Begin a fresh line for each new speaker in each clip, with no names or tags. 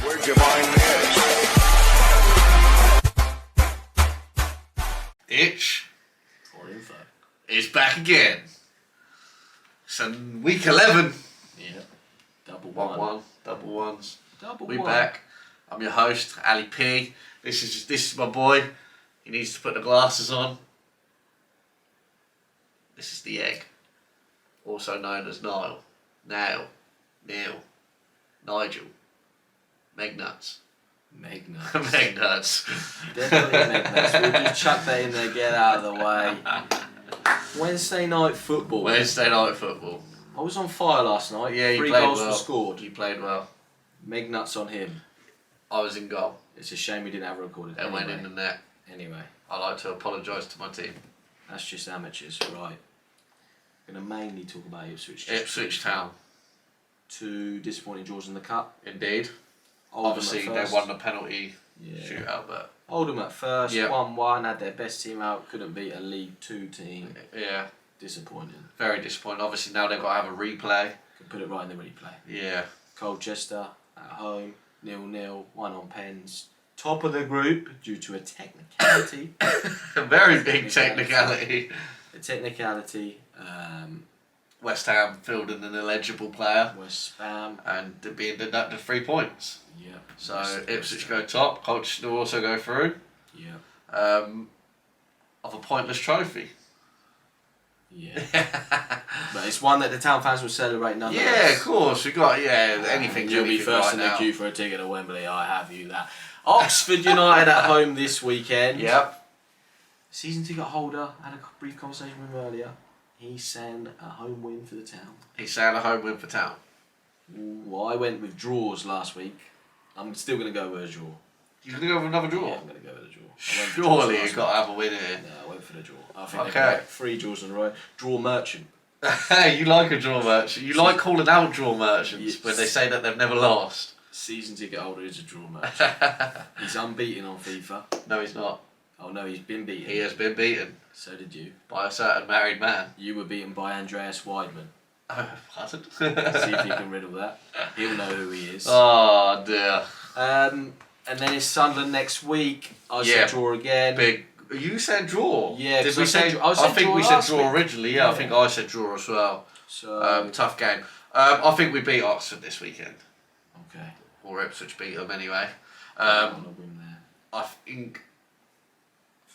Where'd you find this?
ITCH4INFO
is back again. So week 11.
Yeah. Double
1-1. Double ones.
Double
We
one.
back. I'm your host, Ali P. This is my boy. He needs to put the glasses on. This is the egg. Also known as Niall. Neil. Nigel. Megnuts.
Megnuts.
Megnuts.
Definitely Megnuts. We'll just chuck that in there, get out of the way. Wednesday night football.
Wednesday night football.
I was on fire last night.
Yeah, you
3
played
goals
well.
were scored.
You played well.
Megnuts on him.
I was in goal.
It's a shame we didn't have it recorded.
It went in the net.
Anyway,
I'd like to apologise to my team.
that's just amateurs, right? Going to mainly talk about Ipswich.
Ipswich Town.
2 disappointing draws in the cup.
Indeed.
Oldham
Obviously,
at
they
first.
won the penalty
Yeah.
shootout, but
Oldham at first,
Yeah.
1-1, had their best team out, couldn't beat a League 2 team.
yeah,
Disappointing.
very disappointing. Obviously, now they've got to have a replay.
Could put it right in the replay.
Yeah.
Colchester at home, 0-0, 1 on pens. Top of the group due to a technicality.
A very big technicality.
A technicality.
West Ham fielding an illegible player
West Ham.
and being deducted 3 points.
Yeah.
So Ipswich go top. Colchester will also go through.
Yeah.
Of a pointless trophy.
Yeah. But it's one that the Town fans will celebrate nonetheless.
Yeah, of course. We got anything.
You'll be
anything
first
right
in the
now.
queue for a ticket to Wembley. I have you that. Oxford United at home this weekend.
Yep.
Season ticket holder. Had a brief conversation with him earlier. He's saying a home win for the Town.
He's saying a home win for Town.
Well, I went with draws last week. I'm still going to go with a draw.
You're going to go with another draw?
Yeah, I'm going to go with a draw. I went for draws
Surely
last
you've got to have a win here.
week. No, I went for the draw. I think
Okay.
they've got 3 draws in a row. Draw merchant.
Hey, you like a draw merchant. You like calling out draw merchants
Yes.
when they say that they've never lost.
Season ticket holder is a draw merchant. He's unbeaten on FIFA.
No, he's not.
Oh no, he's been beaten.
He has been beaten
So did you.
by a certain married man.
You were beaten by Andreas Weidman.
Oh, pardon?
See if you can riddle that. He'll know who he is.
Oh, dear.
And then it's Sunderland next week. I
Yeah.
said draw again.
Big. You said draw.
Yeah,
Did
'cause
we
I said
say?
draw- I said
think
draw
we said
last
draw
week.
originally. Yeah, I
Yeah.
think I said draw as well.
So
Tough game. I think we beat Oxford this weekend,
okay.
or Ipswich beat them anyway.
I want to win there.
I think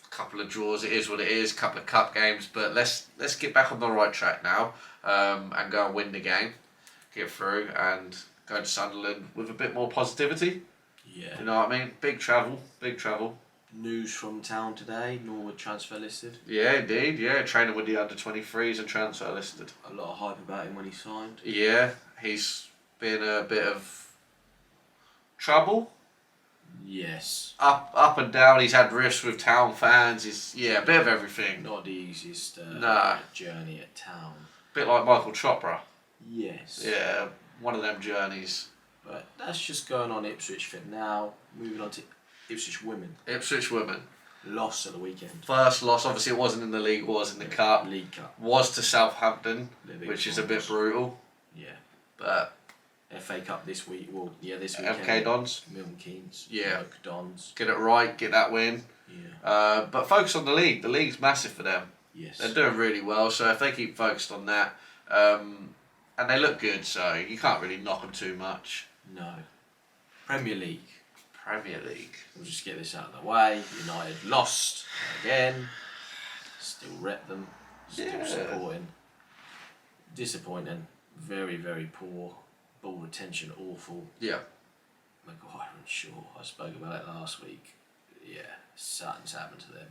a couple of draws. It is what it is. Couple of cup games, but let's get back on the right track now, and go and win the game, get through, and go to Sunderland with a bit more positivity.
Yeah.
You know what I mean? Big travel.
News from Town today. Norwood transfer listed.
Yeah, indeed. Yeah, training with the under-23s and transfer listed.
A lot of hype about him when he signed.
Yeah, he's been a bit of trouble.
Yes.
Up and down. He's had rifts with Town fans. He's a bit of everything.
Not the easiest
Nah.
journey at Town.
Bit like Michael Chopra.
Yes.
Yeah, one of them journeys.
But that's just going on Ipswich for now. Moving on to Ipswich women.
Ipswich women.
Loss at the weekend.
First loss, obviously it wasn't in the league, was in the cup.
League Cup.
Was to Southampton,
Their big
which is a bit
finals.
brutal.
Yeah.
But
FA Cup this week. Well, yeah, this weekend.
MK Dons,
Milton Keynes.
Yeah.
Oak Dons.
get it right, get that win.
Yeah.
But focus on the league. The league's massive for them.
Yes.
They're doing really well, so if they keep focused on that, and they look good, so you can't really knock them too much.
No. Premier League.
Premier League.
We'll just get this out of the way. United lost again. Still rep them. Still
Yeah.
supporting. Disappointing. Very, very poor. Ball retention awful.
Yeah.
Maguire and Shaw. I spoke about it last week. Yeah, something's happened to them.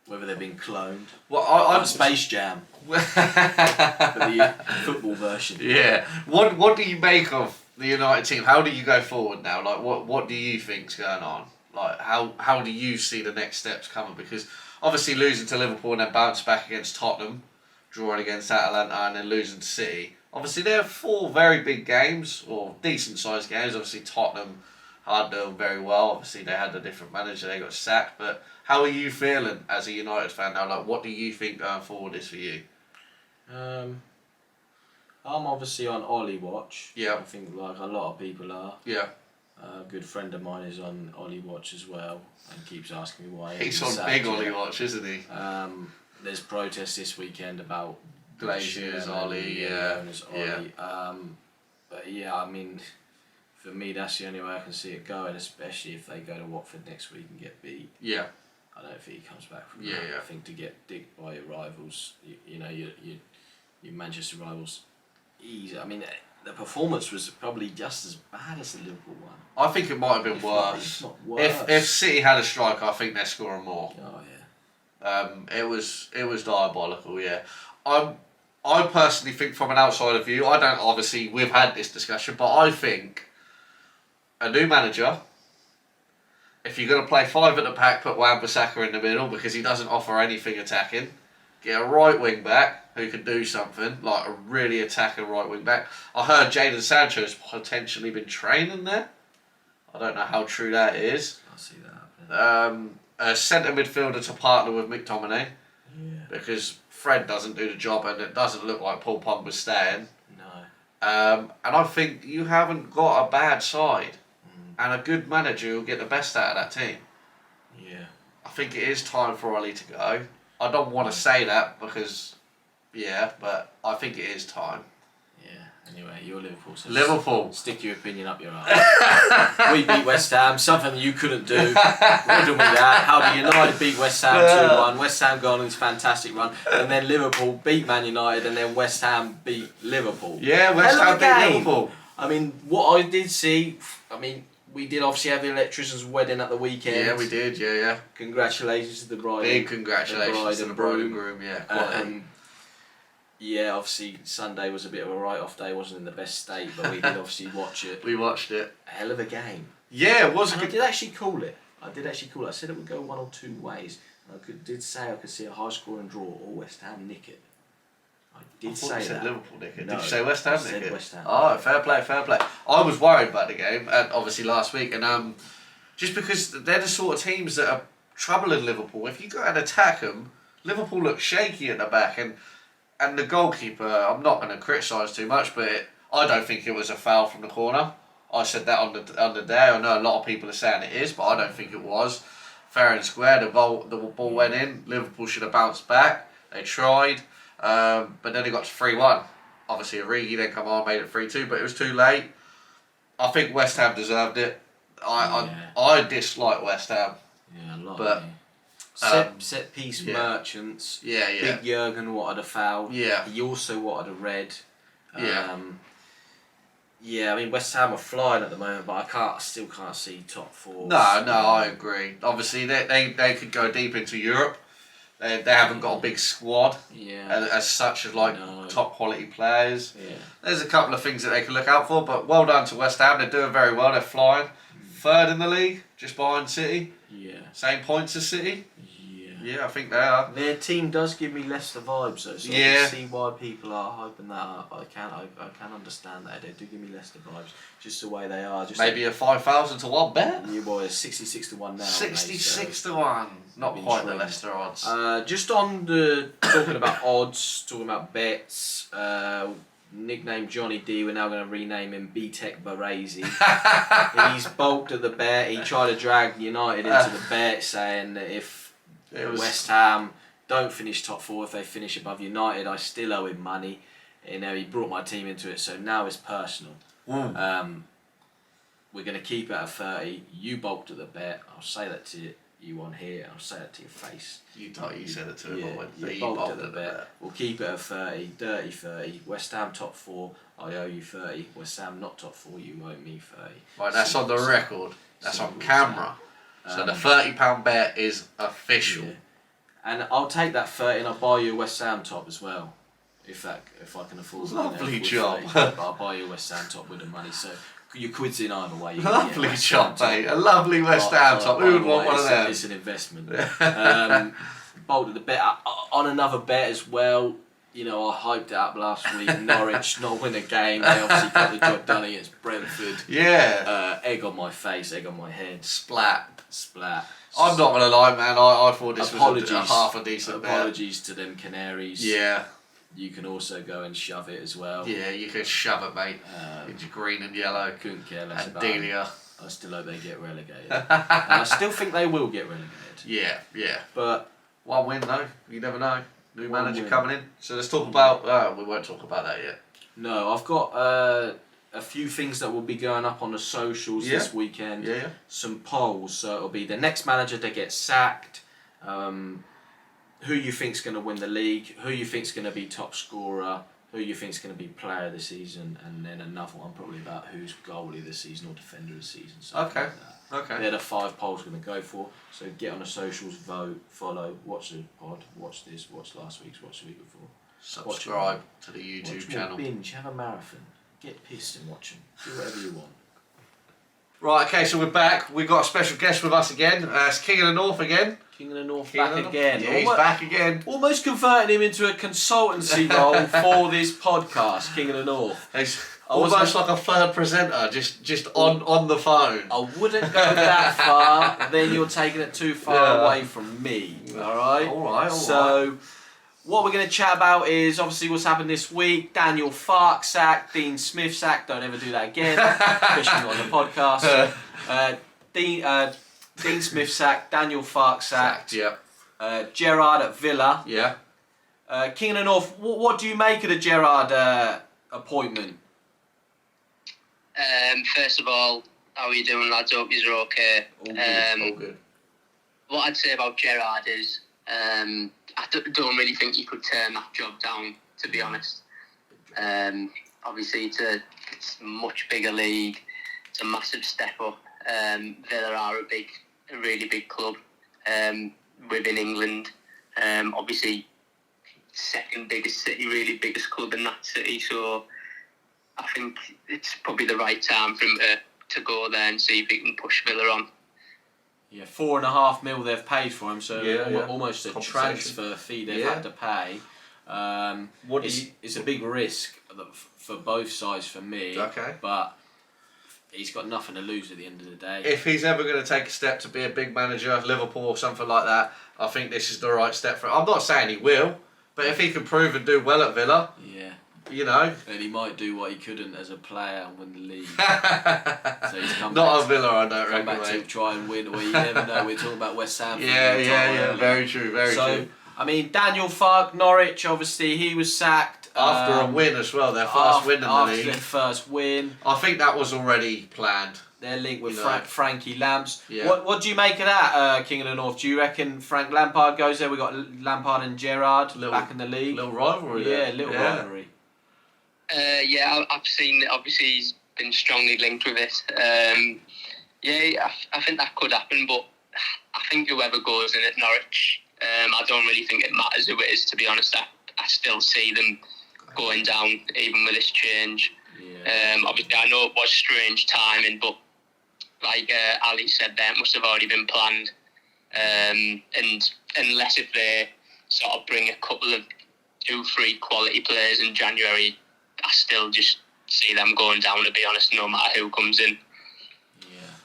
Whether they've been cloned.
Well,
On Space Jam. For the football version.
Yeah. What do you make of the United team? How do you go forward now? Like, what do you think's going on? Like, how do you see the next steps coming? Because obviously losing to Liverpool and then bounce back against Tottenham, drawing against Atalanta and then losing to City. Obviously, they're 4 very big games, or decent-sized games. Obviously, Tottenham hard done very well. Obviously, they had a different manager. They got sacked. But how are you feeling as a United fan now? Like, what do you think going forward is for you?
I'm obviously on Ollie watch.
Yeah.
I think like a lot of people are.
Yeah.
A good friend of mine is on Ollie Watch as well and keeps asking me why.
He's on big Ollie Watch, isn't he?
There's protests this weekend about
Glaciers, Ollie,
Ollie. But yeah, I mean, for me, that's the only way I can see it going, especially if they go to Watford next week and get beat.
Yeah.
I don't think he comes back from
Yeah,
that.
yeah.
I think to get dicked by your rivals, your Manchester rivals, easy. I mean, the performance was probably just as bad as the Liverpool one.
I think it might have been worse.
Not worse.
If City had a striker, I think they're scoring more.
Oh yeah.
It was diabolical. Yeah. I personally think from an outsider view, I don't obviously we've had this discussion, but I think a new manager. If you're going to play 5 at the back, put Wan-Bissaka in the middle because he doesn't offer anything attacking. Get a right wing back who can do something, like a really attacking right wing back. I heard Jadon Sancho's potentially been training there. I don't know how true that is.
I see that happening.
A centre midfielder to partner with McTominay.
Yeah.
Because Fred doesn't do the job and it doesn't look like Paul Pogba's staying.
No.
And I think you haven't got a bad side. And a good manager will get the best out of that team.
Yeah.
I think it is time for Ollie to go. I don't want to say that because, but I think it is time.
Yeah. Anyway, you're Liverpool. So
Liverpool.
Stick your opinion up your arse. We beat West Ham, something you couldn't do. Riddle me that. How did United beat West Ham 2-1? West Ham gone on this fantastic run. And then Liverpool beat Man United and then West Ham beat Liverpool.
Yeah, West Ham beat Liverpool.
I mean, what I did see, we did obviously have the electrician's wedding at the weekend.
Yeah, we did, yeah.
Congratulations to the bride.
Big congratulations to the bride and groom,
yeah. Obviously Sunday was a bit of a write-off day, wasn't in the best state, but we did obviously watch it.
We watched it.
A hell of a game.
Yeah, it was.
And I did actually call it. I said it would go one or two ways. And I did say I could see a high-scoring draw or West Ham nick it. I did say
you said
that.
Liverpool nick it.
No,
did you say West Ham nick
said
it?
West Ham.
Oh, fair play. I was worried about the game, and obviously last week, and just because they're the sort of teams that are troubling Liverpool. If you go and attack them, Liverpool look shaky at the back, and the goalkeeper. I'm not going to criticise too much, but I don't think it was a foul from the corner. I said that on the day. I know a lot of people are saying it is, but I don't think it was. Fair and square. The ball went in. Liverpool should have bounced back. They tried. But then it got to 3-1. Obviously, Origi then come on, made it 3-2, but it was too late. I think West Ham deserved it. I dislike West Ham.
Yeah, a lot.
But
set piece merchants.
Yeah.
Big Jurgen wanted a foul.
Yeah.
He also wanted a red.
Yeah.
West Ham are flying at the moment, but I still can't see top four.
No, I agree. Obviously, they could go deep into Europe. They haven't got a big squad as such as top quality players.
Yeah.
There's a couple of things that they can look out for, but well done to West Ham. They're doing very well. They're flying. Third in the league, just behind City.
Yeah.
Same points as City.
Yeah.
Yeah, I think they are.
Their team does give me Leicester vibes though, so I can see why people are hyping that up. I can understand that. They do give me Leicester vibes. Just the way they are. Just
maybe a 5,000 to 1 bet.
Yeah, boy, 66 to 1 now.
66 to 1. Not quite the Leicester odds.
Just on the talking about odds, talking about bets. Nicknamed Johnny D, we're now going to rename him B-Tech Baresi. He's bulked at the bet. He tried to drag United into the bet, saying that if West Ham don't finish top four, if they finish above United, I still owe him money. He brought my team into it, so now it's personal. We're going to keep it at 30. You bulked at the bet. I'll say that to you on here, and I'll say it to your face.
You said it to him.
You bulked at the bet. We'll keep it at 30, dirty 30. West Ham top 4, I owe you 30. West Ham not top 4, you owe me 30.
Right, that's on the record. That's on camera. So the £30 bet is official.
Yeah. And I'll take that 30 and I'll buy you a West Ham top as well. If I can afford it.
Lovely job.
I'll buy you a West Ham top with the money. So your quid's in either way.
Lovely job, mate. A lovely West Ham top. Who would want one of them?
It's an investment. Bolted the bet on another bet as well. I hyped it up last week. Norwich not win a game. They obviously got the job done against Brentford.
Yeah.
Egg on my face, egg on my head.
Splat.
I'm
not gonna lie, man. I thought this was a half a decent bet.
Apologies to them Canaries.
Yeah.
You can also go and shove it as well.
Yeah, you can shove it, mate. Into green and yellow.
Couldn't care less
and
about
Delia.
I still hope they get relegated. And I still think they will get relegated.
Yeah.
But
one win though, you never know. New
One
manager
win.
coming in. So let's talk about. We won't talk about that yet.
no, I've got a few things that will be going up on the socials this weekend.
Yeah.
Some polls. So it'll be the next manager that gets sacked. Who you think's going to win the league? Who you think's going to be top scorer? Who you think's going to be player of the season? And then another one probably about who's goalie of the season or defender of the season.
Okay.
Like that.
Okay.
They're the 5 polls we're going to go for. So get on the socials, vote, follow, watch the pod, watch this, watch last week's, watch the week before.
Subscribe to the YouTube channel.
Binge, have a marathon. Get pissed and watch them. Do whatever you want.
Right, okay, so we're back. We've got a special guest with us again. It's King of the North again.
King of the North
King of
back
the North.
again.
Yeah, he's back again.
Almost converting him into a consultancy role for this podcast, King of the North.
He's almost like a third presenter, just on the phone.
I wouldn't go that far, then you're taking it too far away from me. Alright?
Alright.
So, what we're going to chat about is obviously what's happened this week. Daniel Fark sacked, Dean Smith sacked. Don't ever do that again. Especially not on the podcast. Dean Smith sacked, Daniel Fark sacked.
Yeah.
Gerrard at Villa.
Yeah.
King of the North, what do you make of the Gerrard appointment?
First of all, how are you doing, lads? Hope you're okay.
All good.
What I'd say about Gerrard is I don't really think you could turn that job down, to be honest. Obviously, it's a much bigger league. It's a massive step up. Villa are a really big club within England. Obviously, second biggest city, really biggest club in that city. So I think it's probably the right time for him to go there and see if he can push Villa on.
Yeah, $4.5 million they've paid for him, so
Yeah.
almost a transfer fee they've had to pay. It's a big risk for both sides for me.
Okay.
But he's got nothing to lose at the end of the day.
If he's ever going to take a step to be a big manager, Liverpool or something like that, I think this is the right step for him. I'm not saying he will, but if he can prove and do well at Villa, you know.
And he might do what he couldn't as a player and win the league. So he's come
not
back
at Villa, I don't reckon,
back to
mate.
try and win. Well, you never know. We're talking about West Ham.
Yeah. Very true, very true.
I mean, Daniel Fark, Norwich, obviously, he was sacked.
After a win as well, their first win in the
after
league.
their first win.
I think that was already planned.
They're linked with
You know.
Frankie Lamps.
Yeah.
What do you make of that, King of the North? Do you reckon Frank Lampard goes there? We got Lampard and Gerrard back in the league.
Little rivalry there.
Rivalry.
I've seen. Obviously, he's been strongly linked with it. I think that could happen, but I think whoever goes in at Norwich, I don't really think it matters who it is. To be honest, I still see them going down even with this change.
Yeah.
Obviously, I know it was strange timing, but like Ali said, there it must have already been planned. And unless if they sort of bring a couple of 2-3 quality players in January, I still just see them going down, to be honest, no matter who comes in.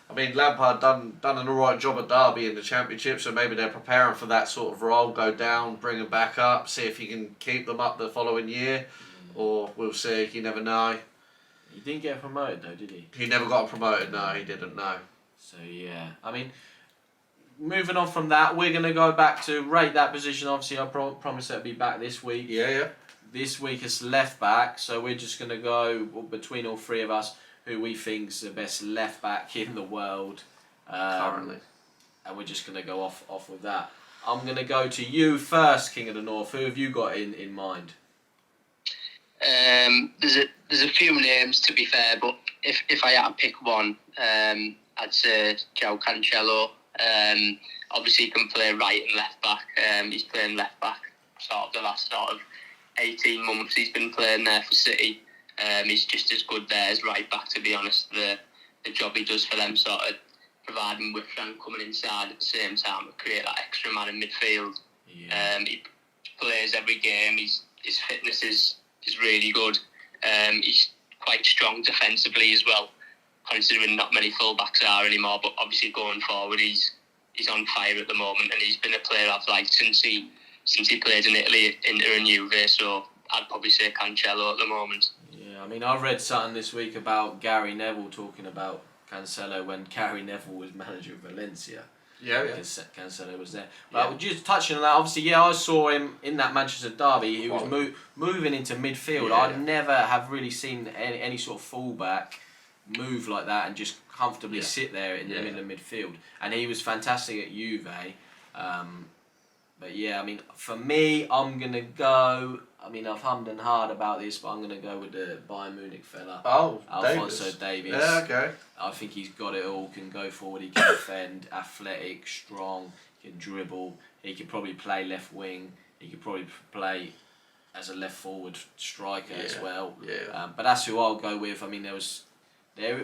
I mean, Lampard done an alright job at Derby in the Championship, so maybe they're preparing for that sort of role, go down, bring them back up, see if he can keep them up the following year, or we'll see, you never know.
He didn't get promoted though, did he?
He never got promoted, no, he didn't, no.
So yeah, I mean, moving on from that, we're going to go back to rate that position. Obviously, I promised I'd be back this week.
Yeah.
This week is left back, so we're just going to go between all three of us who we think's the best left back in the world.
Currently.
And we're just going to go off with that. I'm going to go to you first, King of the North. Who have you got in mind?
There's a few names, to be fair, but if I had to pick one, I'd say João Cancelo. Obviously, he can play right and left back. He's playing left back sort of the last 18 months. He's been playing there for City. He's just as good there as right back, to be honest. The job he does for them, sort of providing with Frank coming inside at the same time, to create that extra man in midfield.
Yeah.
He plays every game. His fitness is really good. He's quite strong defensively as well, considering not many fullbacks are anymore. But obviously going forward, he's on fire at the moment, and he's been a player I've liked since he played in Italy, Inter and Juve. So I'd probably say Cancelo at the moment.
Yeah, I mean, I read something this week about Gary Neville talking about Cancelo when Gary Neville was manager of Valencia.
Yeah.
Because Cancelo was there. But just touching on that, obviously, I saw him in that Manchester derby. He was moving into midfield.
Yeah.
I'd never have really seen any sort of fullback move like that and just comfortably sit there in the middle of midfield. And he was fantastic at Juve. But yeah, I mean, for me, I'm going to go... I mean, I've hummed and hard about this, but I'm going to go with the Bayern Munich fella.
Oh,
Alphonso Davies.
Yeah, okay.
I think he's got it all, can go forward, he can defend, athletic, strong, he can dribble, he could probably play left wing, he could probably play as a left forward striker as well.
Yeah.
But that's who I'll go with. I mean,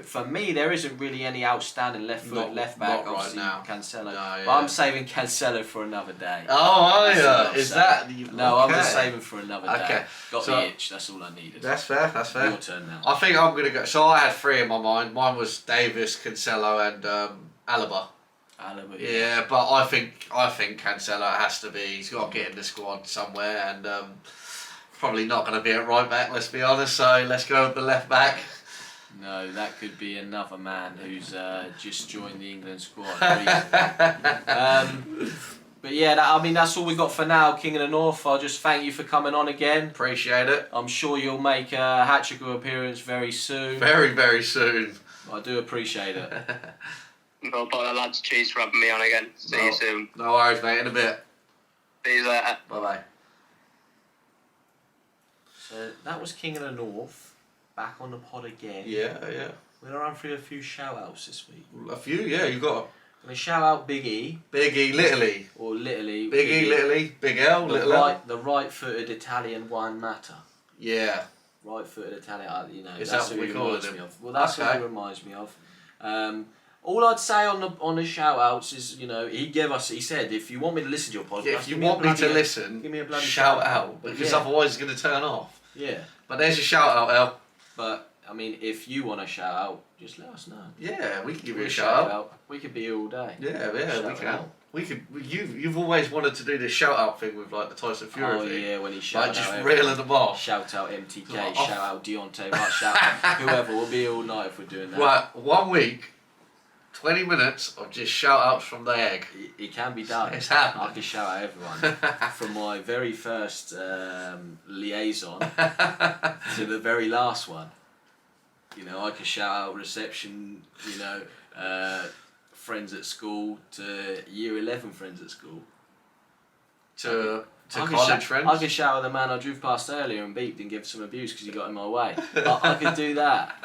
for me, there isn't really any outstanding left back.
Not
Obviously,
right now.
Cancelo.
No, yeah.
But I'm saving Cancelo for another day.
Oh, are you?
Is that? No,
okay.
I'm just saving for another day.
Okay.
Got the itch. That's all I needed.
That's fair.
Your turn now.
I think I'm gonna go. So I had 3 in my mind. Mine was Davis, Cancelo, and Alaba.
Alaba.
Yeah, but I think Cancelo has to be. He's got to get in the squad somewhere, and probably not going to be at right back. Let's be honest. So let's go with the left back.
No, that could be another man who's just joined the England squad. But yeah, I mean, that's all we got for now, King of the North. I'll just thank you for coming on again.
Appreciate it.
I'm sure you'll make a hat-trick appearance very soon.
Very, very soon.
I do appreciate it.
No bother, lads. Cheers for having me on again. See you soon.
No worries, mate. In a bit.
See you later.
Bye-bye.
So that was King of the North. Back on the pod again.
Yeah.
We're going to run through a few shout-outs this week.
A few, yeah. You got
I'm going to shout out Big E.
Big E, Little E.
Or Little E.
Big E, Little E. Big L, Little L.
The right-footed Italian wine matter.
Yeah.
Right-footed Italian, you know.
Is
that's
that
what
what
he
we call
reminds
him?
me of. Well, that's what he reminds me of. All I'd say on the shout-outs is, he said, if you want me to listen to your podcast,
If you want me to listen,
give me a bloody
shout out. Because otherwise it's going to turn off.
Yeah.
But there's your shout out, El.
But, I mean, if you want to shout out, just let us know.
Yeah, we can give you
We'll
a shout out.
We could be here all day.
Yeah,
Shout
we can.
out.
We could. You've always wanted to do this shout out thing with like the Tyson Fury
Oh
thing.
yeah, when he shouted
Like just
out
reeling them off.
Shout out MTK,
Like,
shout out Deontay, right, shout out whoever. We'll be here all night if we're doing that.
Right, 1 week, 20 minutes of just shout outs from the egg.
It can be done.
It's happening.
I can shout out everyone. From my very first liaison to the very last one. I can shout out reception, friends at school to year 11 friends at school.
To college friends.
I could shout out the man I drove past earlier and beeped and give some abuse because he got in my way. I could do that.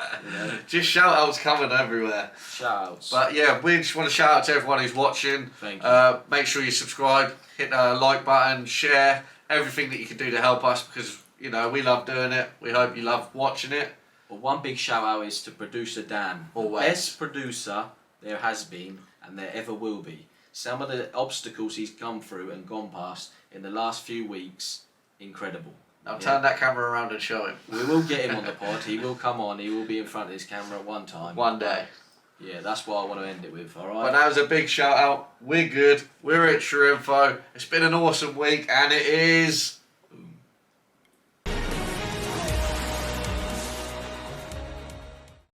Just shout outs coming everywhere.
Shout outs.
But yeah, we just want to shout out to everyone who's watching.
Thank you.
Make sure you subscribe, hit the like button, share, everything that you can do to help us because, we love doing it. We hope you love watching it.
Well, one big shout out is to producer Dan.
Always.
Best producer there has been and there ever will be. Some of the obstacles he's come through and gone past in the last few weeks, incredible.
Now turn that camera around and show him.
We will get him on the pod. He will come on. He will be in front of his camera one time.
One day.
Yeah, that's what I want to end it with, alright?
But that was a big shout out. We're good. We're ITCH4INFO. It's been an awesome week and it is...